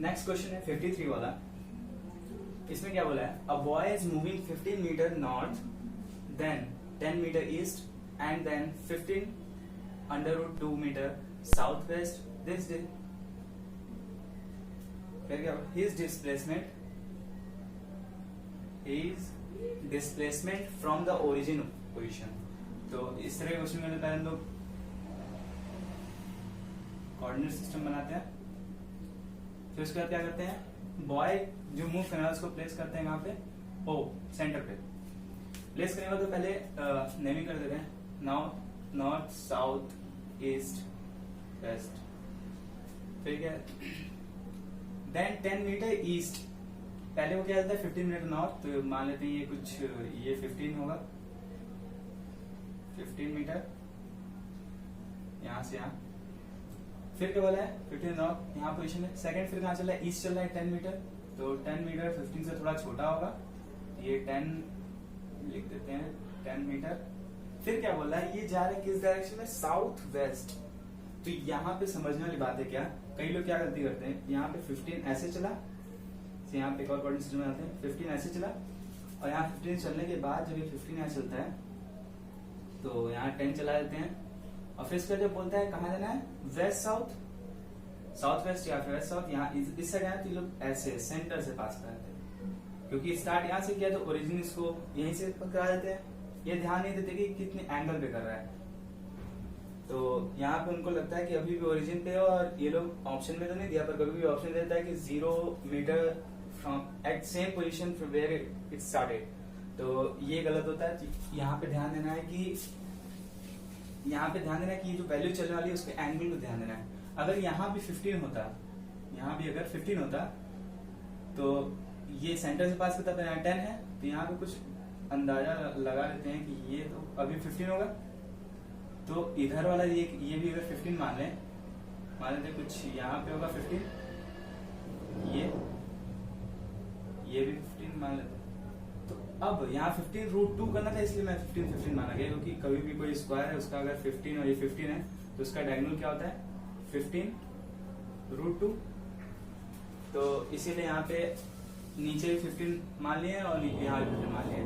Next question है 53 वाला। इसमें क्या बोला है, a boy is moving 15 metre north, then 10 metre east and then 15 under root 2 metre south west this day. फिर क्या, his displacement from the origin position. तो इस तरह के क्वेश्चन में पहले हम लोग कोऑर्डिनेट सिस्टम बनाते हैं, फिर उसके बाद क्या करते हैं, बॉय जो मूव करना है उसको प्लेस करते हैं कहाँ पे, ओ सेंटर पे प्लेस करने के बाद तो पहले नेमिंग कर देते हैं, now north south east west. फिर क्या, देन 10 मीटर ईस्ट, पहले वो क्या होता है 15 मीटर नॉर्थ, तो मान लेते हैं ये कुछ ये 15 होगा, 15 मीटर यहां से यहां। फिर क्या बोला है 15 नॉर्थ यहाँ पोजीशन है। सेकंड फिर कहाँ चल रहा है, ईस्ट चल रहा है 10 मीटर, तो 10 मीटर 15 से थोड़ा छोटा होगा, ये 10 लिख देते हैं 10 मीटर। फिर क्या बोला है, ये जा रहा है किस डायरेक्शन में, साउथ वेस्ट। तो यहाँ पे समझने वाली बात है क्या, कई लोग क्या गलती करते हैं, यहाँ पे 15 ऐसे चला, यहाँ पे एक और कोऑर्डिनेट सिस्टम बनाते हैं, 15 ऐसे चला और यहाँ 15 चलने के बाद जब ये 15 यहाँ चलता है तो यहाँ 10 चला देते हैं, और फिर इसका जब बोलता है कहाँ जाना है, वेस्ट साउथ, साउथ वेस्ट या फिर वेस्ट साउथ, यहाँ इस साइड आए तो लोग ऐसे सेंटर से पास कराते हैं, क्योंकि स्टार्ट यहाँ से किया तो ओरिजिन इसको यहीं से करा देते हैं, ये ध्यान नहीं देते कि कितने एंगल पे कर रहा है। तो यहाँ पे उनको लगता है कि अभी भी ओरिजिन पे है, और ये लोग ऑप्शन में तो नहीं दिया पर कभी भी ऑप्शन देता है कि 0 metre from at same position from where it started. तो ये गलत होता है। यहाँ पे ध्यान देना है कि ये जो वैल्यू चलने वाली है उसके एंगल को ध्यान देना है। अगर यहाँ भी 15 होता, यहाँ भी अगर 15 होता तो ये सेंटर से पास करता तो यहाँ 10 है, तो यहाँ पे कुछ अंदाजा लगा लेते हैं कि ये तो अभी 15 होगा, तो इधर वाला ये भी अगर 15 मान लेते कुछ यहाँ पे होगा 15, ये भी 15 मान लेते। तो अब यहाँ 15 रूट 2 करना था, इसलिए मैं 15 माना गया, क्योंकि कभी भी कोई स्क्वायर है उसका अगर 15 और ये 15 है तो उसका डायगोनल क्या होता है 15 रूट 2। तो इसीलिए यहाँ पे नीचे भी 15 मान लिए और यहाँ भी 15 मान लिए।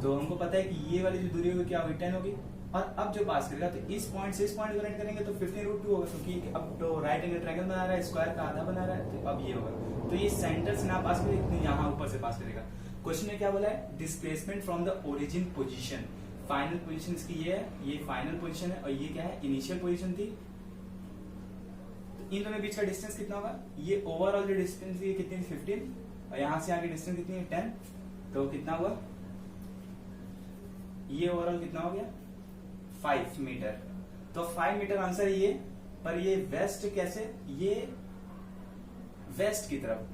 तो हमको पता है कि ये वाली जो दूरी होगी क्या होगी 10 होगी, और अब जो पास करेगा तो इस पॉइंट से इस पॉइंट कनेक्ट करेंगे तो 15 रूट 2 होगा, क्योंकि अब तो राइट एंगल ट्रायंगल बना रहा है, स्क्वायर का आधा बना रहा है, तो अब ये होगा। तो ये सेंटर से ना पास करेगा, यहाँ ऊपर से पास करेगा। क्वेश्चन में क्या बोला है, displacement from the origin position. Final position इसकी ये है, ये फाइनल पोजीशन है, और ये क्या है इनिशियल पोजीशन थी। तो इन दोनों बीच का डिस्टेंस कितना होगा, ये ओवरऑल जो डिस्टेंस ये कितनी 15, और यहाँ से आगे डिस्टेंस कितनी है 10, तो कितना हुआ, ये ओवरऑल कितना हो गया 5 मीटर। तो 5 मीटर आंसर ये, पर ये वेस्ट कैसे, ये वेस्ट की तरफ,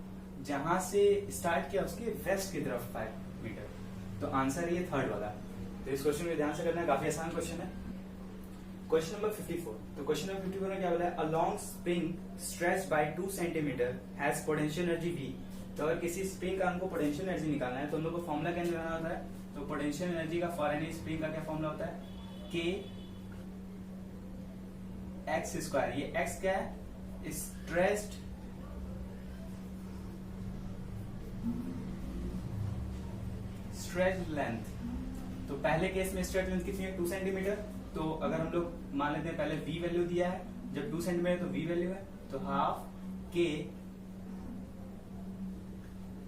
जहां से स्टार्ट किया उसके वेस्ट की तरफ 5 मीटर। तो आंसर ये थर्ड वाला। तो इस क्वेश्चन में ध्यान से करना है, काफी आसान क्वेश्चन है। Question number 54। तो क्वेश्चन नंबर 54 में क्या बोला है, a long spring stretched by 2 centimetre has potential energy V। तो अगर किसी स्प्रिंग का हमको पोटेंशियल एनर्जी निकालना है तो हम लोग को फॉर्मूला क्या निकालना होता है, तो पोटेंशियल एनर्जी का फॉर एनी स्प्रिंग का क्या फॉर्मूला होता है, K x स्क्वायर। ये x क्या है, स्ट्रेच्ड लेंथ। तो पहले केस में स्ट्रेच लेंथ कितनी है 2 सेंटीमीटर। तो अगर हम लोग मान लेते हैं पहले v वैल्यू दिया है, जब 2 सेंटीमीटर तो v वैल्यू है, तो हाफ k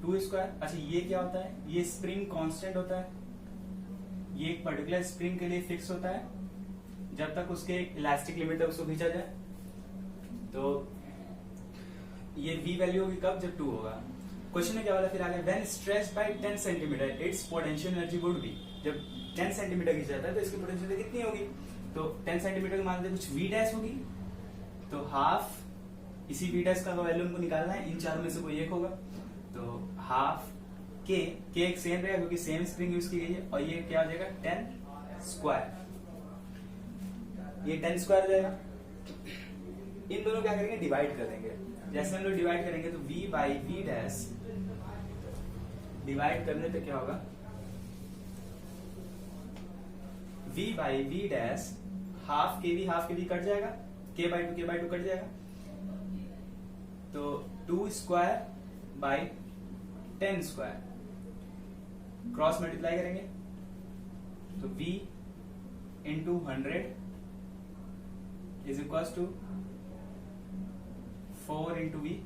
2 स्क्वायर। अच्छा ये क्या होता है, ये स्प्रिंग कांस्टेंट होता है, ये एक पर्टिकुलर स्प्रिंग के लिए फिक्स होता है जब तक उसके इलास्टिक लिमिट है उसको खींचा जाए। तो ये v वैल्यू होगी कब, जब 2 होगा। क्वेश्चन में क्या बोला फिर आगे, when stretched by 10 centimetre its potential energy would be. जब 10 सेंटीमीटर खींचा जाता है तो इसकी पोटेंशियल एनर्जी कितनी होगी, तो 10 सेंटीमीटर मान लेते कुछ v डैश होगी, तो हाफ, इसी v डैश का वैल्यू हमको निकालना है, इन चारों में से कोई एक होगा, तो हाफ k एक सेम रहेगा क्योंकि सेम स्प्रिंग यूज की गई है, और ये क्या हो जाएगा 10 स्क्वायर, ये 10 स्क्वायर हो जाएगा। इन दोनों क्या करेंगे, डिवाइड कर देंगे। जैसे हम लोग डिवाइड करेंगे तो v by v dash divide करने पे क्या होगा, v by v dash half के भी कट जाएगा, k बाई टू कट जाएगा, तो 2 square by 10 square, cross multiply करेंगे तो v into 100 is equal to 4 into V.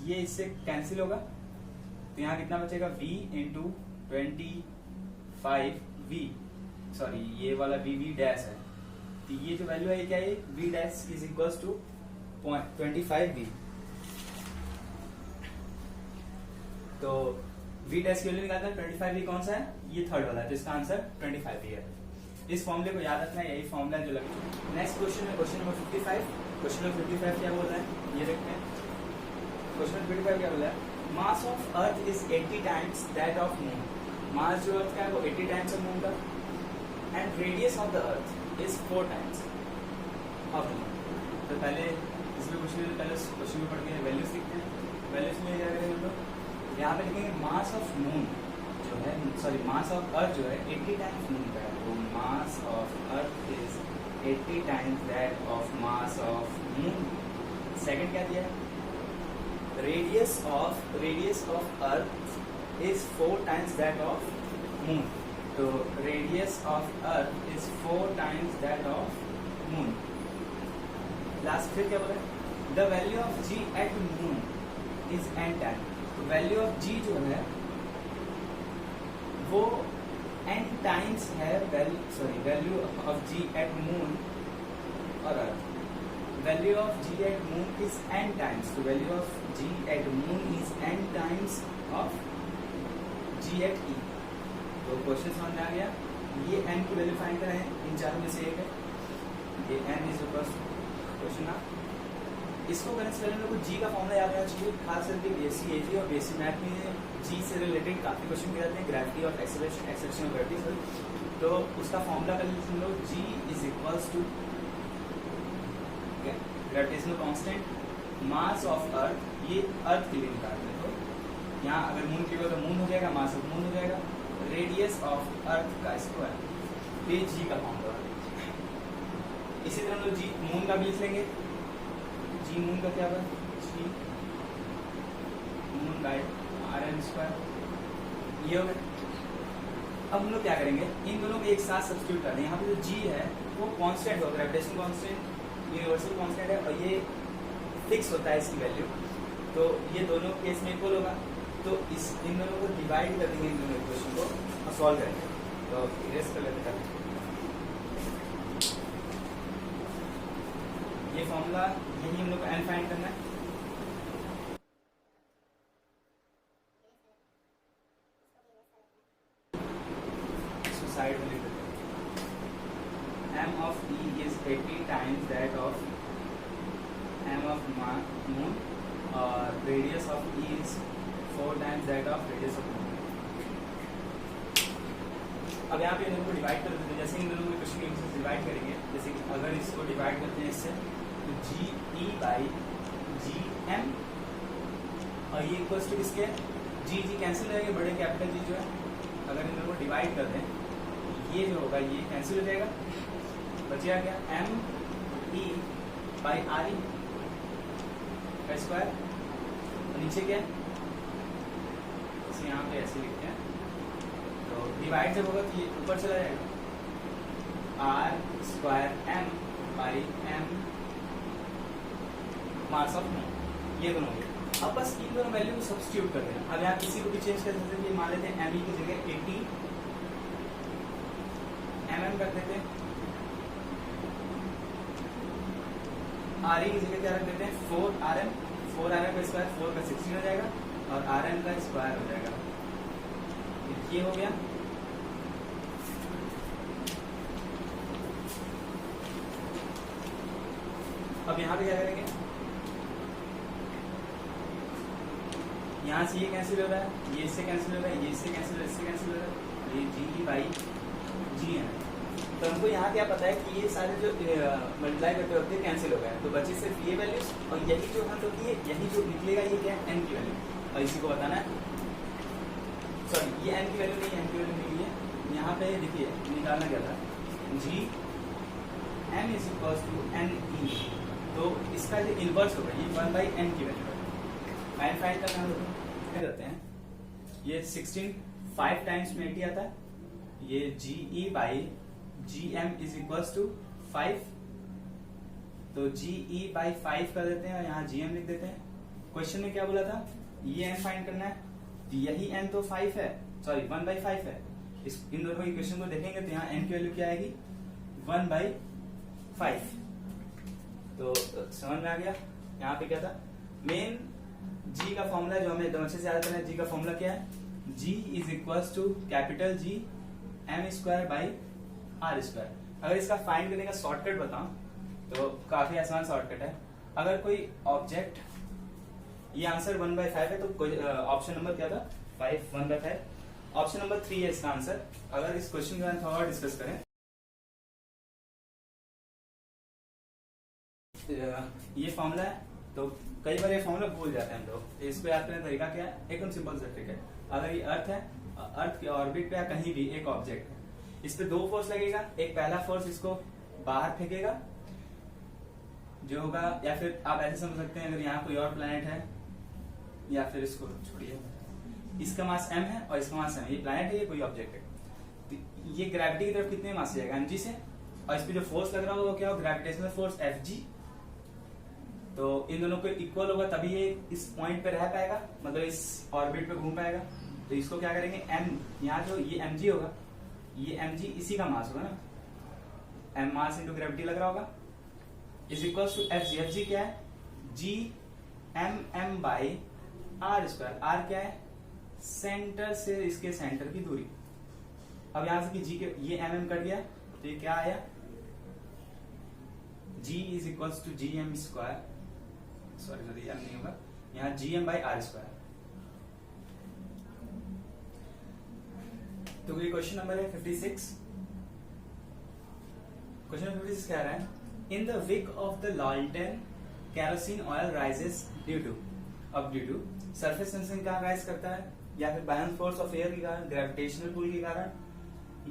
ये इससे कैंसिल होगा तो यहाँ कितना बचेगा v इंटू 25v, सॉरी ये वाला v डैश है, तो ये जो वैल्यू है ये क्या है, v dash is equal to 25v। तो v डैश की वैल्यू निकालना है 25v कौन सा है, ये थर्ड वाला है, तो इसका आंसर 25v है। इस फॉर्मूले को याद रखना है, यही फॉर्मूला जो लगे। नेक्स्ट क्वेश्चन है क्वेश्चन नंबर 55। क्वेश्चन नंबर 55 क्या बोल रहा है ये देखते हैं। क्वेश्चन नंबर 55 क्या बोला है, mass of earth is 80 times that of moon. Mass जो अर्थ का है वो 80 टाइम्स ऑफ मून का, and radius of the earth is 4 times of the moon. तो पहले इसमें क्वेश्चन में पढ़ के वैल्यूज लिखते हैं। वैल्यूज में क्या करेंगे हम लोग, यहाँ पे लिखेंगे मास ऑफ मून जो है, सॉरी मास ऑफ अर्थ जो है 80 टाइम्स मून का है, वो mass of earth is 80 times that of mass of moon. Second क्या दिया है, radius of earth is 4 times that of moon. तो radius of earth is 4 times that of moon. Last फिर क्या बोला, the value of G at moon is n time. तो value of G जो है वो n टाइम्स है, value of G at moon और earth. Value of G at moon is n times, तो value of G at moon is n times of G at E. तो question समझ में आ गया। ये n की वैल्यू फाइंड करें, इन चारों में से एक है, ये n इज इक्वल क्वेश्चन ना। इसको करने से पहले लोगों को जी का फॉर्मूला याद रहना चाहिए, खास करके बेसिक एजी और बेसिक मैथ में जी से रिलेटेड काफी क्वेश्चन किए जाते हैं, ग्रेविटी और एक्सेलरेशन ऑफ ग्रेविटी। तो उसका फॉर्मूला कर लीजिए लोग, G is equals to gravitational constant mass of earth, ये अर्थ के लिए निकालते हैं। तो यहाँ अगर मून की हो तो मून हो जाएगा, मास ऑफ मून हो जाएगा, रेडियस ऑफ अर्थ का स्क्वायर, ये जी का फॉर्मूला। इसी तरह हम लोग जी मून का भी लिख लेंगे। जी मून का क्या होगा, जी मून बाय RN स्क्वायर, ये हो गया। अब हम लोग क्या करेंगे, इन दोनों को एक साथ सब्स्टिट्यूट कर दें। यहाँ पे जो जी है वो कांस्टेंट होगा, ग्रेविटेशनल कांस्टेंट, यूनिवर्सल कांस्टेंट है, और ये फिक्स होता है इसकी वैल्यू। तो ये दोनों केस में इक्वल होगा, तो इन दोनों को डिवाइड कर देंगे, इन दोनों इक्वेशन को और सॉल्व करेंगे। तो इरेज कर लेते हैं ये फॉर्मूला, यही हम लोग को n फाइंड करना है। इसको साइड में लिख देते हैं, m of E is 80 times that of m of moon, और radius of E is 4 times that of radius of moon. अब यहाँ पे इन दोनों को डिवाइड कर देते हैं, जैसे इन दोनों को क्वेश्चन के आंसर डिवाइड करेंगे। जैसे अगर इसको डिवाइड करते हैं इससे, तो जी ई बाई जी एम, और ये इक्वल्स टू किसके, जी कैंसिल हो जाएगा, बड़े कैपिटल जी जो है, अगर इन दोनों को डिवाइड कर दें, ये जो होगा ये कैंसिल हो जाएगा, बचेगा क्या, M E by R E का स्क्वायर, और नीचे क्या है, इसे यहाँ पे ऐसे लिखते हैं। तो डिवाइड जब होगा तो ये ऊपर चला जाएगा, R square M by M mass of moon, ये दोनों हो गए। अब बस इन दोनों वैल्यू को सब्स्टिट्यूट कर देना। अब यहाँ किसी को भी चेंज कर सकते हैं, मान लेते हैं एम ई की जगह 80 mm कर देते हैं, आर ई की जगह क्या रख देते हैं 4 RM का स्क्वायर, 4 का 16 हो जाएगा, और RM का स्क्वायर हो जाएगा, ये हो गया। अब यहाँ पे क्या करेंगे, यहाँ से ये कैंसिल हो रहा है, ये इससे कैंसिल हो रहा है, ये इससे कैंसिल हो रहा है, इससे कैंसिल हो रहा है, ये जी बाई जी है। तो हमको यहाँ क्या पता है कि ये सारे जो मल्टीप्लाई करते होते हैं कैंसिल हो गए, तो बचे सिर्फ ये वैल्यूज, और यही जो हद होती है, यही जो निकलेगा ये क्या है, n की वैल्यू, और इसी को बताना है। सॉरी, ये n की वैल्यू नहीं है, n की वैल्यू नहीं है। यहाँ पे देखिए निकालना क्या था, G m is equal to n e, तो इसका जो इनवर्स होगा ये 1/n की वैल्यू है, एन फाइंड करना हम लोग क्या करते हैं, ये 16 5 टाइम्स में 80 आता है, ये GE by GM is equals to 5, तो GE बाई 5 कर देते हैं और यहाँ GM लिख देते हैं। क्वेश्चन में क्या बोला था, ये n फाइंड करना है, तो यही n तो 5 है, सॉरी 1/5 है। इन दोनों इक्वेशन को देखेंगे तो यहाँ n की वैल्यू क्या आएगी, 1/5। तो समझ में आ गया। यहाँ पे क्या था, मेन G का फॉर्मूला जो हमें एकदम अच्छे से याद करना है, G का फॉर्मूला क्या है, G is equals to capital G m square by r square. अगर इसका फाइंड करने का शॉर्टकट बताऊं तो काफी आसान शॉर्टकट है। अगर कोई ऑब्जेक्ट, ये आंसर 1/5 है, तो ऑप्शन नंबर क्या था, 5 1/5। ऑप्शन नंबर 3 है इसका आंसर। अगर इस क्वेश्चन के बारे में थोड़ा और डिस्कस करें, ये फॉर्मूला है, तो कई बार ये फॉर्मूला भूल जाते हैं हम लोग, तो इसको याद करने का तरीका क्या है, एकदम सिंपल सा ट्रिक है। अगर ये अर्थ है, अर्थ के ऑर्बिट पे या कहीं भी एक ऑब्जेक्ट है, इस पे 2 फोर्स लगेगा। एक पहला फोर्स इसको बाहर फेंकेगा जो होगा, या फिर आप ऐसे समझ सकते हैं, अगर यहाँ कोई और प्लैनेट है, या फिर इसको छोड़िए, इसका मास m है और इसका मास m, ये प्लैनेट है, ये कोई ऑब्जेक्ट है, तो ये ग्रेविटी की तरफ कितने मास से जाएगा, mg से, और इस पे जो फोर्स लग रहा होगा क्या हो, ग्रेविटेशनल फोर्स Fg। तो इन दोनों को इक्वल होगा तभी ये इस पॉइंट पे रह पाएगा, मतलब इस ऑर्बिट पे घूम पाएगा। तो इसको क्या करेंगे, m, यहाँ जो ये mg होगा, ये mg इसी का मास होगा ना, m मास इंटू ग्रेविटी लग रहा होगा, is equal to Fg। Fg क्या है, G m by r square. r क्या है, सेंटर से इसके सेंटर की दूरी। अब यहां से कि G के ये mm कट गया, तो ये क्या आया, G is equal to GM square, sorry m नहीं होगा, यहाँ GM बाई r स्क्वायर। तो ये क्वेश्चन नंबर है 56। क्वेश्चन नंबर 56 कह रहा है, in the wick of the lantern kerosene oil rises due to, अब ड्यू टू सरफेस टेंशन का राइज करता है, या फिर बायन फोर्स ऑफ एयर के कारण, ग्रेविटेशनल पुल के कारण,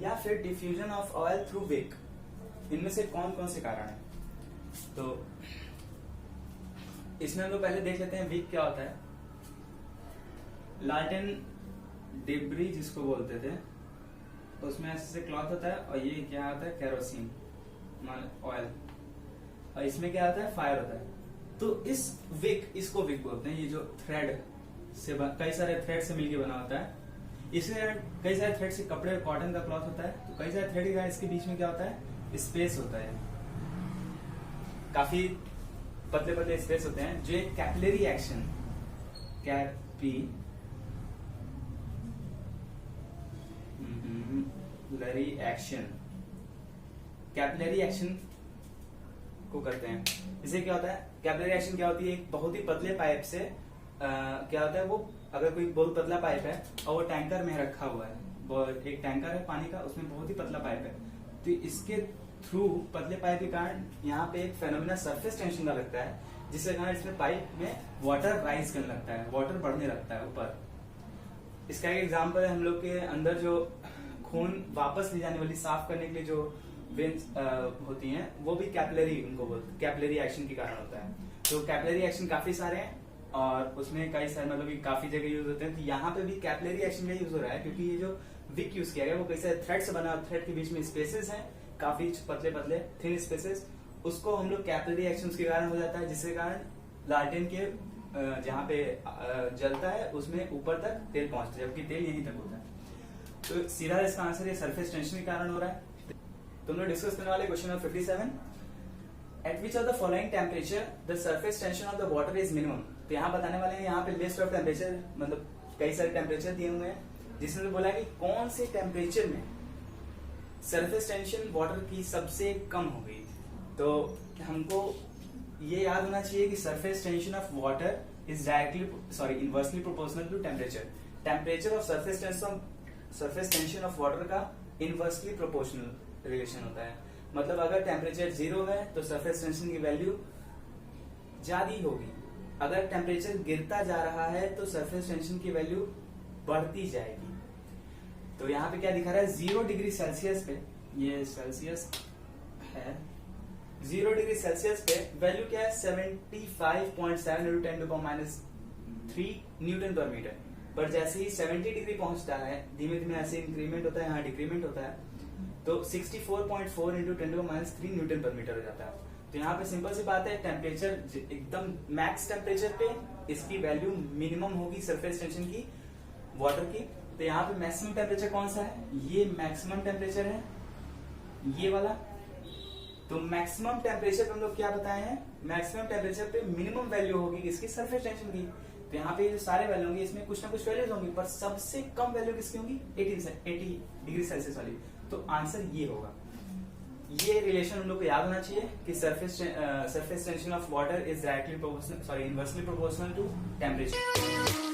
या फिर diffusion of oil through wick. इनमें से कौन कौन से कारण है, तो इसमें हम लोग पहले देख लेते हैं विक क्या होता है। लाल्टेन डिब्री जिसको बोलते थे, उसमें ऐसे क्लॉथ होता है, और ये क्या होता है, केरोसिन ऑयल, और इसमें क्या होता है, फायर होता है। तो इस विक, इसको विक बोलते हैं, ये जो थ्रेड से कई सारे थ्रेड से मिलकर बना होता है, इसमें कई सारे थ्रेड से कपड़े, कॉटन का क्लॉथ होता है, तो कई सारे थ्रेड का इसके बीच में क्या होता है, स्पेस होता है, काफी पतले पतले स्पेस होते हैं, जो एक कैपिलरी एक्शन, कैपिलरी एक्शन को करते हैं। इससे क्या होता है, कैपिलरी एक्शन क्या होती है, एक बहुत ही पतले पाइप से क्या होता है, वो अगर कोई बहुत पतला पाइप है और वो टैंकर में रखा हुआ है, एक टैंकर है पानी का, उसमें बहुत ही पतला पाइप है, तो इसके थ्रू पतले पाइप के कारण यहाँ पे एक फेनोमेना सरफेस टेंशन का लगता है, जिसके कारण इसमें पाइप में वाटर राइज करने लगता है, वाटर बढ़ने लगता है ऊपर। इसका एक एग्जांपल है, हम लोग के अंदर जो खून वापस ले जाने वाली, साफ करने के लिए जो वेन्स होती हैं, वो भी कैपिलरी, उनको बोलते हैं, कैपिलरी एक्शन के कारण होता है। तो कैपिलरी एक्शन काफी सारे हैं और उसमें कई सारे मतलब काफी जगह यूज होते हैं। तो यहाँ पे भी कैपिलरी एक्शन का यूज हो रहा है, क्योंकि ये जो विक यूज किया गया वो कई सारे थ्रेड से बना, थ्रेड के बीच में स्पेसेस हैं, काफी पतले पतले थिन स्पेसेस, उसको हम लोग कैपिलरी एक्शन के कारण हो जाता है, जिसके कारण लालटेन के जहाँ पे जलता है उसमें ऊपर तक तेल पहुंचता है, जबकि तेल यहीं तक होता है। तो सीधा इसका आंसर ये सरफेस टेंशन के कारण हो रहा है। तुम लोग डिस्कस करने वाले question number 57, eight which of the following temperature the surface tension of the water is minimum. तो यहाँ बताने वाले हैं, यहाँ पे लिस्ट ऑफ टेम्परेचर, मतलब कई सारे टेम्परेचर दिए हुए हैं, जिसमें बोला कि कौन से टेम्परेचर में सरफेस टेंशन वाटर की सबसे कम हो गई। तो हमको ये याद होना चाहिए कि surface tension of water is inversely proportional to temperature. Temperature of surface tension of water का इनवर्सली प्रोपोर्शनल रिलेशन होता है। मतलब अगर टेम्परेचर 0 है तो सरफेस टेंशन की वैल्यू ज्यादा होगी, अगर टेम्परेचर गिरता जा रहा है तो सरफेस टेंशन की वैल्यू बढ़ती जाएगी। तो यहाँ पे क्या दिखा रहा है, 0 डिग्री सेल्सियस पे, ये सेल्सियस है, 0 डिग्री सेल्सियस पे वैल्यू क्या है 75.7 × 10⁻⁻⁻⁻⁻⁻⁻⁻⁻⁻⁻⁻⁻⁻⁻⁻⁻⁻⁻⁻⁻⁻⁻⁻⁻⁻⁻⁻⁻⁻ 3 न्यूटन पर मीटर। पर जैसे ही 70 डिग्री पहुंचता है, धीमे धीमे ऐसे इंक्रीमेंट होता है, यहाँ डिक्रीमेंट होता है, तो 64.4 इंटू 10⁻³ न्यूटन पर मीटर हो जाता है। तो यहाँ पे सिंपल सी बात है, टेम्परेचर एकदम मैक्स टेम्परेचर पे इसकी वैल्यू मिनिमम होगी सरफेस टेंशन की वाटर की। तो यहाँ पे मैक्सिमम टेम्परेचर कौन सा है, ये मैक्सिमम टेम्परेचर है, ये वाला। तो मैक्सिमम टेम्परेचर पे हम लोग क्या बताए हैं, मैक्सिमम टेम्परेचर पे मिनिमम वैल्यू होगी किसकी, सरफेस टेंशन की। तो यहाँ पे जो सारे वैल्यू होंगे इसमें कुछ ना कुछ वैल्यूज होंगी, पर सबसे कम वैल्यू किसकी होगी, 80 डिग्री सेल्सियस वाली। तो आंसर ये होगा। ये रिलेशन हम लोग को याद होना चाहिए कि surface tension of water is directly proportional, inversely proportional to temperature.